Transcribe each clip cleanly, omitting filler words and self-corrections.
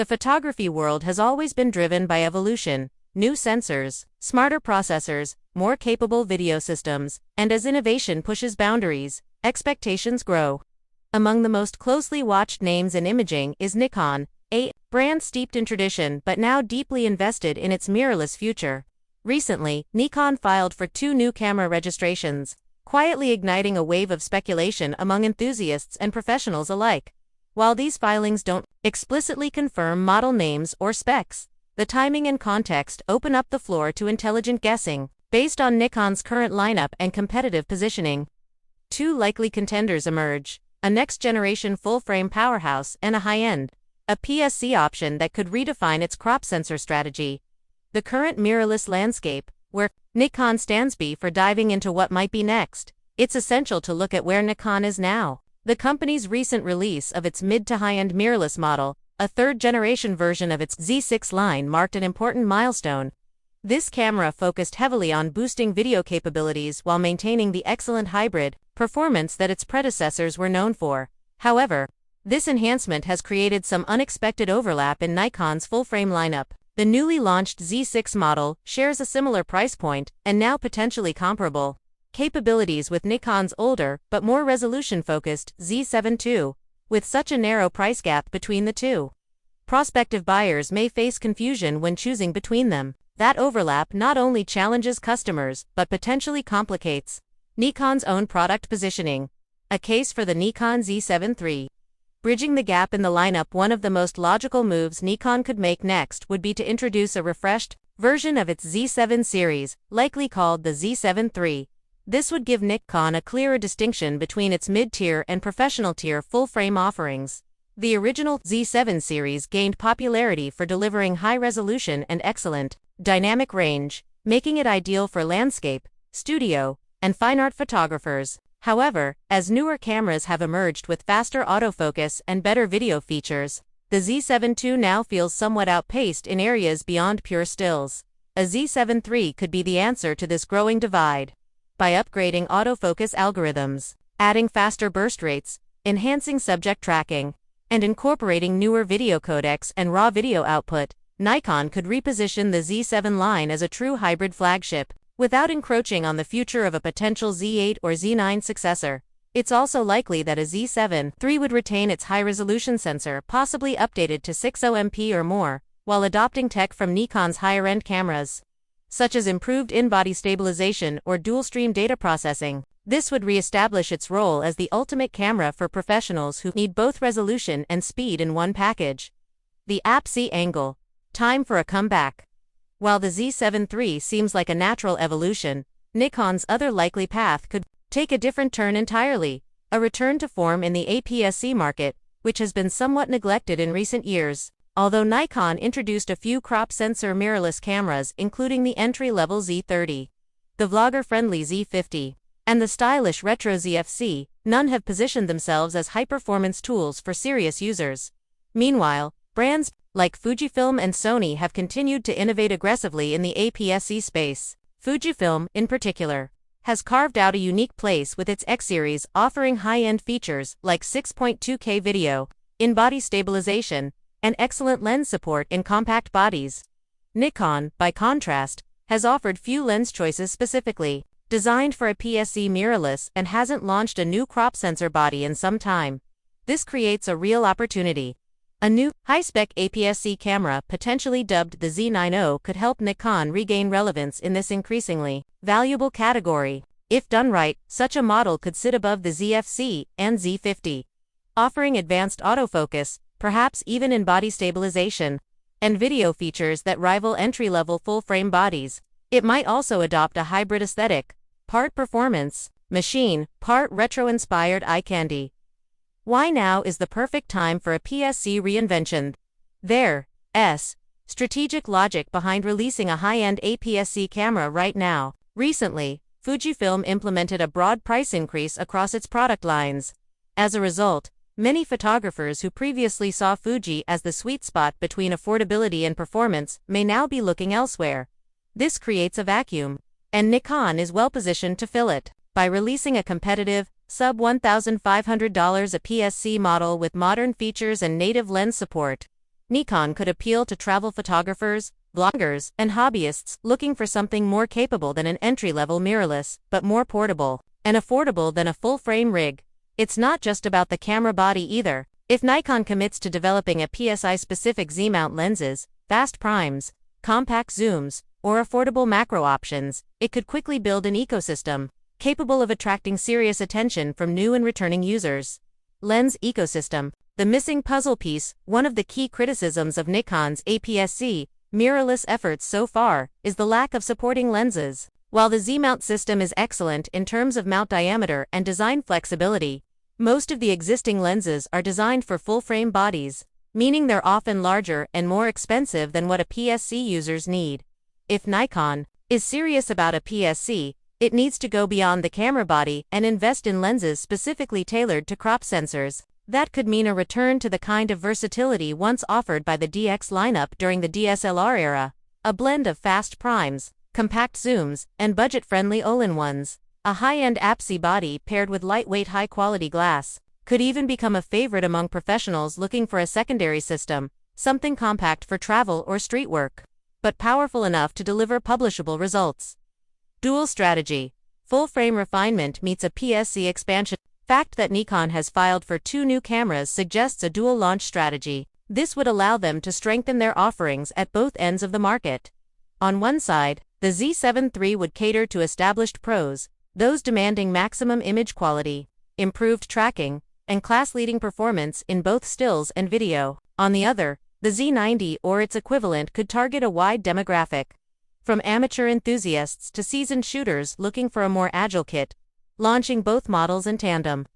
The photography world has always been driven by evolution, new sensors, smarter processors, more capable video systems, and as innovation pushes boundaries, expectations grow. Among the most closely watched names in imaging is Nikon, a brand steeped in tradition but now deeply invested in its mirrorless future. Recently, Nikon filed for 2 new camera registrations, quietly igniting a wave of speculation among enthusiasts and professionals alike. While these filings don't explicitly confirm model names or specs, the timing and context open up the floor to intelligent guessing, based on Nikon's current lineup and competitive positioning. 2 likely contenders emerge: a next-generation full-frame powerhouse and a high-end APS-C option that could redefine its crop sensor strategy. The current mirrorless landscape, where Nikon stands by for diving into what might be next, it's essential to look at where Nikon is now. The company's recent release of its mid to high-end mirrorless model, a third-generation version of its Z6 line, marked an important milestone. This camera focused heavily on boosting video capabilities while maintaining the excellent hybrid performance that its predecessors were known for. However, this enhancement has created some unexpected overlap in Nikon's full-frame lineup. The newly launched Z6 model shares a similar price point and now potentially comparable capabilities with Nikon's older but more resolution-focused Z7 II. With such a narrow price gap between the two, prospective buyers may face confusion when choosing between them. That overlap not only challenges customers but potentially complicates Nikon's own product positioning. A case for the Nikon Z7 III. Bridging the gap in the lineup, one of the most logical moves Nikon could make next would be to introduce a refreshed version of its Z7 series, likely called the Z7 III. This would give Nikon a clearer distinction between its mid-tier and professional-tier full-frame offerings. The original Z7 series gained popularity for delivering high resolution and excellent dynamic range, making it ideal for landscape, studio, and fine art photographers. However, as newer cameras have emerged with faster autofocus and better video features, the Z7 II now feels somewhat outpaced in areas beyond pure stills. A Z7 III could be the answer to this growing divide. By upgrading autofocus algorithms, adding faster burst rates, enhancing subject tracking, and incorporating newer video codecs and raw video output, Nikon could reposition the Z7 line as a true hybrid flagship, without encroaching on the future of a potential Z8 or Z9 successor. It's also likely that a Z7 III would retain its high-resolution sensor, possibly updated to 60MP or more, while adopting tech from Nikon's higher-end cameras, such as improved in-body stabilization or dual-stream data processing. This would re-establish its role as the ultimate camera for professionals who need both resolution and speed in one package. The APS-C angle. Time for a comeback. While the Z7 III seems like a natural evolution, Nikon's other likely path could take a different turn entirely: a return to form in the APS-C market, which has been somewhat neglected in recent years. Although Nikon introduced a few crop sensor mirrorless cameras, including the entry-level Z30, the vlogger-friendly Z50, and the stylish retro ZFC, none have positioned themselves as high-performance tools for serious users. Meanwhile, brands like Fujifilm and Sony have continued to innovate aggressively in the APS-C space. Fujifilm, in particular, has carved out a unique place with its X-series, offering high-end features like 6.2K video, in-body stabilization, and excellent lens support in compact bodies. Nikon, by contrast, has offered few lens choices specifically designed for APS-C mirrorless and hasn't launched a new crop sensor body in some time. This creates a real opportunity. A new, high-spec APS-C camera, potentially dubbed the Z90, could help Nikon regain relevance in this increasingly valuable category. If done right, such a model could sit above the ZFC and Z50, offering advanced autofocus, perhaps even in-body stabilization, and video features that rival entry-level full-frame bodies. It might also adopt a hybrid aesthetic, part performance machine, part retro-inspired eye candy. Why now is the perfect time for a APS-C reinvention? There's strategic logic behind releasing a high-end APS-C camera right now. Recently, Fujifilm implemented a broad price increase across its product lines. As a result, many photographers who previously saw Fuji as the sweet spot between affordability and performance may now be looking elsewhere. This creates a vacuum, and Nikon is well positioned to fill it. By releasing a competitive, sub-$1,500 APS-C model with modern features and native lens support, Nikon could appeal to travel photographers, vloggers, and hobbyists looking for something more capable than an entry-level mirrorless, but more portable and affordable than a full-frame rig. It's not just about the camera body either. If Nikon commits to developing APS-C-specific Z-mount lenses, fast primes, compact zooms, or affordable macro options, it could quickly build an ecosystem capable of attracting serious attention from new and returning users. Lens ecosystem. The missing puzzle piece, one of the key criticisms of Nikon's APS-C mirrorless efforts so far, is the lack of supporting lenses. While the Z-mount system is excellent in terms of mount diameter and design flexibility, most of the existing lenses are designed for full-frame bodies, meaning they're often larger and more expensive than what APS-C users need. If Nikon is serious about APS-C, it needs to go beyond the camera body and invest in lenses specifically tailored to crop sensors. That could mean a return to the kind of versatility once offered by the DX lineup during the DSLR era, a blend of fast primes, compact zooms, and budget-friendly all-in-ones. A high-end APS-C body paired with lightweight high-quality glass could even become a favorite among professionals looking for a secondary system, something compact for travel or street work, but powerful enough to deliver publishable results. Dual strategy. Full-frame refinement meets APS-C expansion. Fact that Nikon has filed for 2 new cameras suggests a dual launch strategy. This would allow them to strengthen their offerings at both ends of the market. On one side, the Z7 III would cater to established pros, those demanding maximum image quality, improved tracking, and class-leading performance in both stills and video. On the other, the Z90 or its equivalent could target a wide demographic, from amateur enthusiasts to seasoned shooters looking for a more agile kit. Launching both models in tandem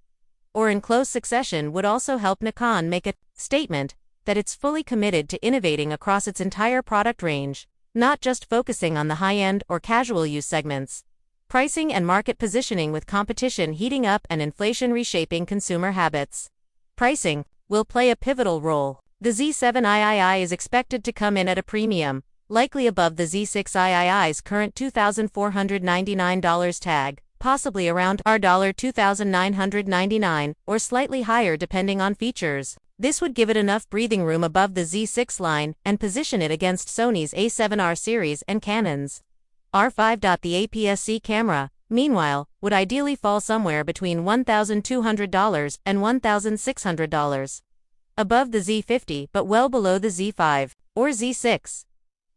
or in close succession would also help Nikon make a statement that it's fully committed to innovating across its entire product range, not just focusing on the high-end or casual use segments. Pricing and market positioning. With competition heating up and inflation reshaping consumer habits, pricing will play a pivotal role. The Z7III is expected to come in at a premium, likely above the Z6III's current $2,499 tag, possibly around $2,999, or slightly higher depending on features. This would give it enough breathing room above the Z6 line and position it against Sony's A7R series and Canon's R5. The APS-C camera, meanwhile, would ideally fall somewhere between $1,200 and $1,600. Above the Z50 but well below the Z5 or Z6.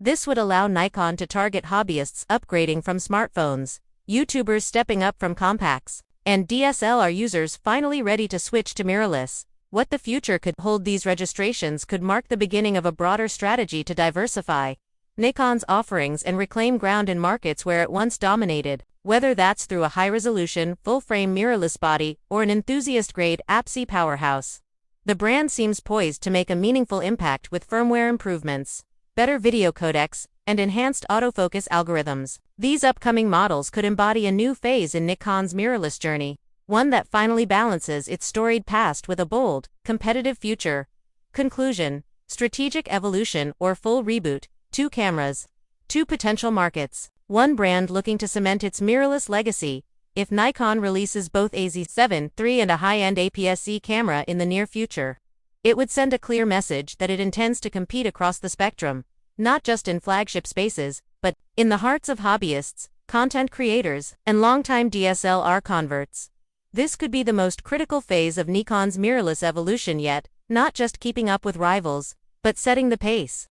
This would allow Nikon to target hobbyists upgrading from smartphones, YouTubers stepping up from compacts, and DSLR users finally ready to switch to mirrorless. What the future could hold. These registrations could mark the beginning of a broader strategy to diversify Nikon's offerings and reclaim ground in markets where it once dominated, whether that's through a high-resolution, full-frame mirrorless body or an enthusiast-grade APS-C powerhouse. The brand seems poised to make a meaningful impact with firmware improvements, better video codecs, and enhanced autofocus algorithms. These upcoming models could embody a new phase in Nikon's mirrorless journey, one that finally balances its storied past with a bold, competitive future. Conclusion. Strategic evolution or full reboot. 2 cameras. 2 potential markets. 1 brand looking to cement its mirrorless legacy. If Nikon releases both a Z7 III and a high-end APS-C camera in the near future, it would send a clear message that it intends to compete across the spectrum, not just in flagship spaces, but in the hearts of hobbyists, content creators, and longtime DSLR converts. This could be the most critical phase of Nikon's mirrorless evolution yet, not just keeping up with rivals, but setting the pace.